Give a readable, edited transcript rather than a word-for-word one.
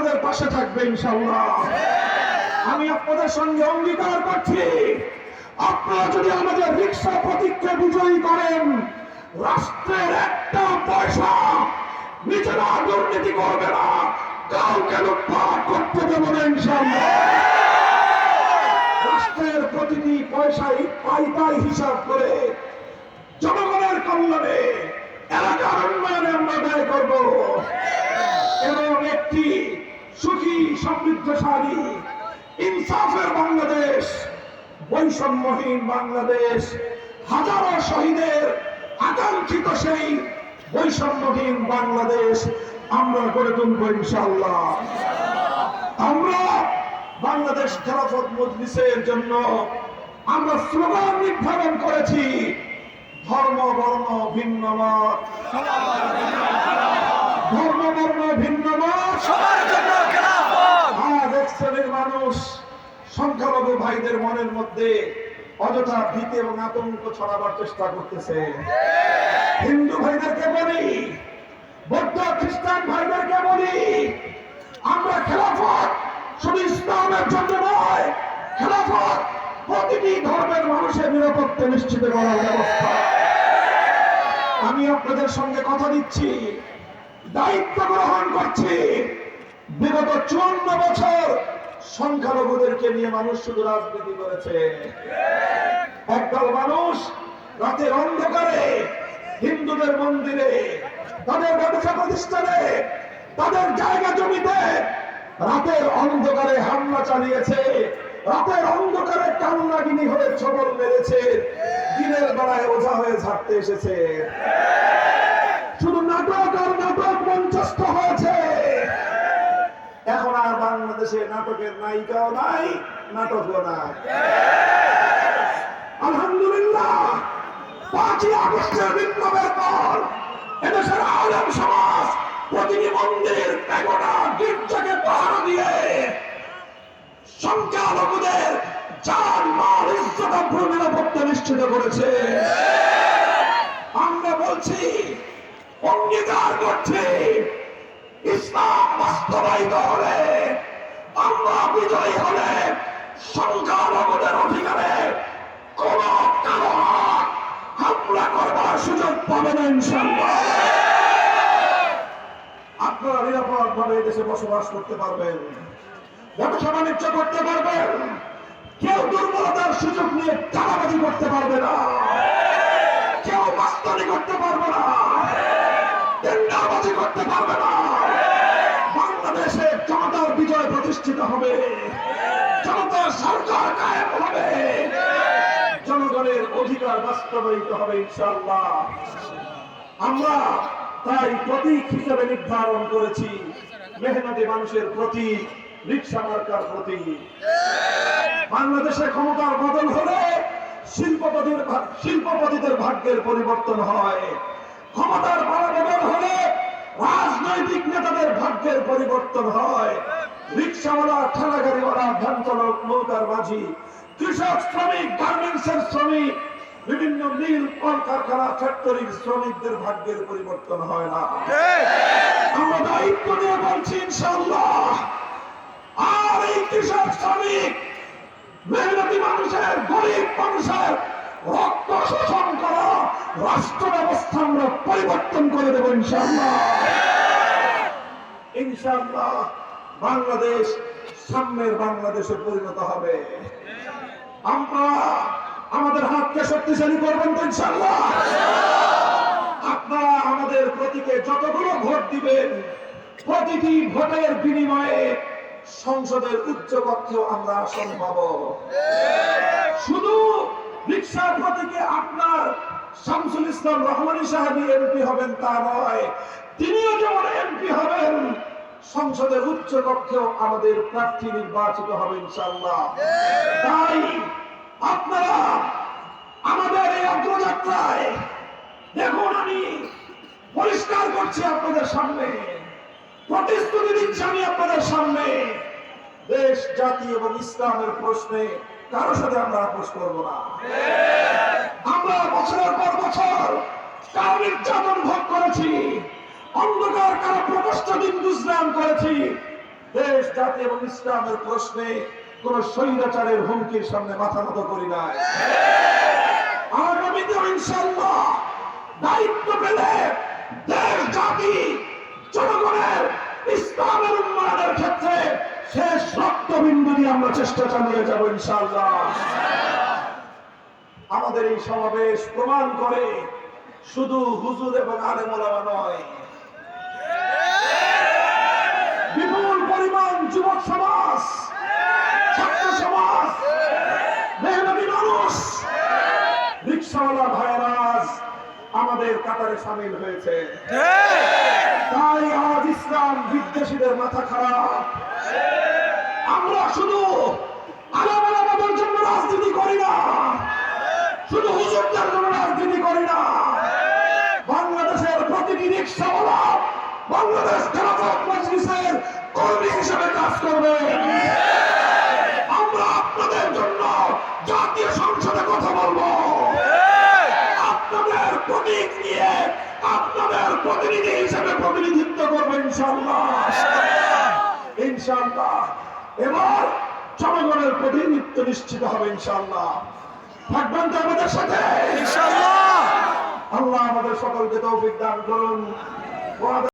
আপনাদের পাশে থাকবে ইনশাআল্লাহ। আমি আপনাদের সঙ্গে অঙ্গীকার করছি, আপনারা যদি আমাদের রিকশা প্রতীককে বিজয়ী করেন, রাষ্ট্রের একটা পয়সা নিজেরা দুর্নীতি করবে না, কাউকে লুটপাট করতে দেব না ইনশাআল্লাহ। রাষ্ট্রের প্রতিটি পয়সাই পাই হিসাব করে জনগণের কল্যাণে, এলাকার উন্নয়নে আমরা ব্যয় করব এবং একটি সুখী সমৃদ্ধশালী ইনসাফের বাংলাদেশ, বৈষম্যহীন বাংলাদেশ, হাজারো শহীদের আকাঙ্ক্ষিত সেই বৈষম্যহীন বাংলাদেশ আমরা গড়ে তুলব ইনশাআল্লাহ। আমরা বাংলাদেশ খেলাফত মজলিসের জন্য আমরা স্লোগান নির্ধারণ করেছি, ধর্ম বর্ণ ভিন্ন মত, ধর্ম বর্ণ ভিন্ন মত সবার জন্য খেলাফত। আজ এক শ্রেণীর মানুষ সংখ্যালঘু ভাইদের মনের মধ্যে অযথা ভীতি এবং আতঙ্ক ছড়াবার চেষ্টা করতেছে। হিন্দু ভাইদেরকে বলি, বৌদ্ধ খ্রিস্টান ভাইদেরকে বলি, আমরা খেলাফত শুধু ইসলামের জন্য নয়, খেলাফত প্রতিটি ধর্মের মানুষের নিরাপত্তা নিশ্চিত করার ব্যবস্থা। আমি আপনাদের সঙ্গে কথা দিচ্ছি, দায়িত্ব গ্রহণ করছি। বিগত 54 বছর সংখ্যালঘুদেরকে নিয়ে মানুষ শুধু রাজনীতি করেছে। একদল মানুষ রাতের অন্ধকারে হিন্দুদের মন্দিরে, তাদের ব্যবসা প্রতিষ্ঠানে, তাদের জায়গা জমিতে রাতের অন্ধকারে হামলা চালিয়েছে, রাতের অন্ধকারে কান্নাগিনি হয়ে ছবল মেরেছে, দিনের বেলায় ওঝা হয়ে ঝাড়তে এসেছে। শুধু নাটক আর নাটক মঞ্চস্থ হয়েছে। এখন আর বাংলাদেশে নাটকের নায়িকাও নাই, নাটকও নাই। আলহামদুলিল্লাহ, 5ই আগস্টের বিপ্লবের পর এদেশের আলেম সমাজ প্রতিটি মন্দির, প্যাগোডা, গির্জাকে পাহারা দিয়ে সংখ্যালঘুদের জান মাল ইজ্জত আবরু নিরাপত্তা নিশ্চিত করেছে। আমরা বলছি, অঙ্গীকার করছি, ইসলাম বাস্তবায়িত হলে, আমরা বিজয়ী হলে সংখ্যালঘুদের অধিকারে কোন কারো হামলা করবার সুযোগ পাবে না ইনশাআল্লাহ। আপনারা নিরাপদ ভাবে দেশে বসবাস করতে পারবেন, ব্যবসা বাণিজ্য করতে পারবেন, কেউ দুর্বলতার সুযোগ নিয়ে চাঁদাবাজি করতে পারবে না, কেউ মাস্তানি করতে পারবে না, টেন্ডারবাজি করতে পারবে না। বাংলাদেশে জনতার বিজয় প্রতিষ্ঠিত হবে, জনতার সরকার কায়েম হবে, জনগণের অধিকার বাস্তবায়িত হবে ইনশাআল্লাহ। আমরা তাই প্রতীক হিসেবে নির্ধারণ করেছি মেহনতি মানুষের প্রতীক, রিকশা মার্কার প্রতীক। বাংলাদেশে ক্ষমতার বদল হলে শিল্পপতিদের ভাগ্যের পরিবর্তন হয়, ক্ষমতার বদল হলে রাজনৈতিক নেতাদের ভাগ্যের পরিবর্তন হয়। রিকশাওয়ালা, ঠেলাগাড়িওয়ালা, ভ্যান চালক, নৌকার মাঝি, কৃষক, শ্রমিক, গার্মেন্টসের শ্রমিক, বিভিন্ন মিল, কলকারখানা, ফ্যাক্টরির শ্রমিকদের ভাগ্যের পরিবর্তন হয় না। আমরা দায়িত্ব নিয়ে বলছি ইনশাআল্লাহ, আর এই কৃষক, শ্রমিক, মেহনতি মানুষের, গরিব মানুষের রক্ত শোষণ করা রাষ্ট্র ব্যবস্থা আমরা পরিবর্তন করে দেব ইনশাআল্লাহ। ইনশাআল্লাহ বাংলাদেশ সামনের বাংলাদেশে পরিণত হবে। আমরা আমাদের হাতকে শক্তিশালী করবেন তো ইনশাআল্লাহ। আপনারা আমাদের প্রতীকে যতগুলো ভোট দিবেন, প্রতিটি ভোটের বিনিময়ে সংসদের উচ্চ কক্ষেও আমরা আসন পাব। শুধু রিকশার প্রতীকে আপনার শামসুল ইসলাম রহমানী সাহেবী এমপি হবেন তা নয়, তিনিও যেমন এমপি হবেন, সংসদের উচ্চ কক্ষেও আমাদের প্রার্থী নির্বাচিত হবে ইনশাআল্লাহ। তাই আপনারা আমাদের এই অগ্রযাত্রায় দেখুন, আমি পরিষ্কার করছি আপনাদের সামনে, প্রতিশ্রুতি দিচ্ছি আমি আপনাদের সামনে, দেশ, জাতি এবং ইসলামের প্রশ্নে কারোর সাথে আমরা আপোষ করব না। আমরা বছরের পর বছর কারো নির্যাতন ভোগ করেছি, অন্ধকার কারো প্রকোষ্ঠ দিন গুজরান করেছি, দেশ জাতি এবং ইসলামের প্রশ্নে কোন স্বৈরাচারের হুমকির সামনে মাথা নত করি না। আগামীতে ইনশাআল্লাহ দায়িত্ব পেলে দেশ জাতি জনগণের ইসলামের উন্নয়নের ক্ষেত্রে শেষ রক্তবিন্দু দিয়ে আমরা চেষ্টা চালিয়ে যাব ইনশাআল্লাহ। আমাদের এই সমাবেশ প্রমাণ করে শুধু হুজুর এবং আলেম ওলামা নয়, বিপুল পরিমাণ যুবক সমাজ, ছাত্র সমাজ, মেহনতি মানুষ, রিকশাওয়ালা ভাইরা আমাদের কাতারে সামিল হয়েছে। তাই আজ ইসলাম বিদ্বেষীদের মাথা খারাপ। আমরা শুধু আলেম ওলামাদের জন্য রাজনীতি করি না, শুধু হুজুরদের জন্য রাজনীতি করি না। বাংলাদেশের প্রতিটি রিকশাওয়ালা বাংলাদেশ খেলাফত মজলিসের কর্মী হিসেবে কাজ করবে। আমরা আপনাদের জন্য জাতীয় সংসদে কথা বলবো, আপনাদের প্রতীক নিয়ে আপনাদের প্রতিনিধি হিসেবে প্রতিনিধিত্ব করবো ইনশাআল্লাহ। ইনশাআল্লাহ এবার জনগণের প্রতিনিধিত্ব নিশ্চিত হবে ইনশাআল্লাহ। থাকবেন তো আমাদের সাথে ইনশাআল্লাহ। আল্লাহ আমাদের সকলকে তৌফিক দান করুন।